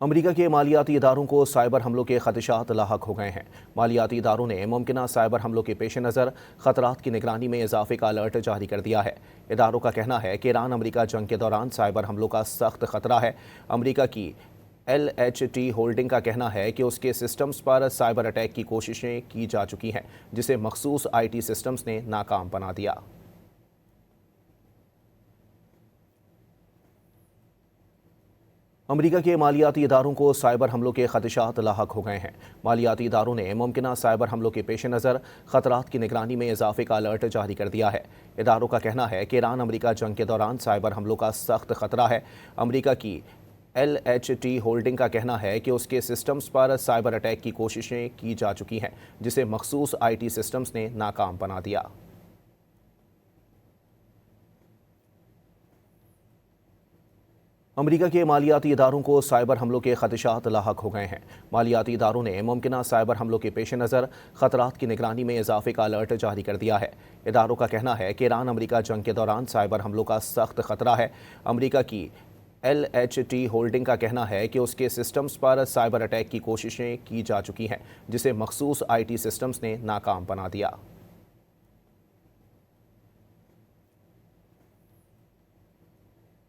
अमरीका के मालियाती इदारों को साइबर हमलों के खदशात लाहक हो गए हैं। मालियाती इदारों ने मुमकिन साइबर हमलों के पेश नज़र खतरात की निगरानी में इजाफे का अलर्ट जारी कर दिया है। इदारों का कहना है कि ईरान अमरीका जंग के दौरान साइबर हमलों का सख्त खतरा है। अमरीका की LHT होल्डिंग का कहना है कि उसके सिस्टम्स पर साइबर अटैक की कोशिशें की जा चुकी हैं, जिसे मखसूस IT सिस्टम्स ने नाकाम बना दिया। अमरीका के मालियाती इदारों को साइबर हमलों के खदशात लाहक हो गए हैं। मालियाती इदारों ने मुमकिन साइबर हमलों के पेश नज़र खतरात की निगरानी में इजाफे का अलर्ट जारी कर दिया है। इदारों का कहना है कि ईरान अमरीका जंग के दौरान साइबर हमलों का सख्त खतरा है। अमरीका की LHT होल्डिंग का कहना है कि उसके सिस्टम्स पर साइबर अटैक की कोशिशें की जा चुकी हैं, जिसे मखसूस IT सिस्टम्स ने नाकाम बना दिया। अमरीका के मालियाती इदारों को साइबर हमलों के खदशात लाहक हो गए हैं। मालियाती इदारों ने मुमकिन साइबर हमलों के पेश नज़र खतरात की निगरानी में इजाफे का अलर्ट जारी कर दिया है। इदारों का कहना है कि ईरान अमरीका जंग के दौरान साइबर हमलों का सख्त खतरा है। अमरीका की LHT होल्डिंग का कहना है कि उसके सिस्टम्स पर साइबर अटैक की कोशिशें की जा चुकी हैं, जिसे मखसूस IT सिस्टम्स ने नाकाम बना दिया।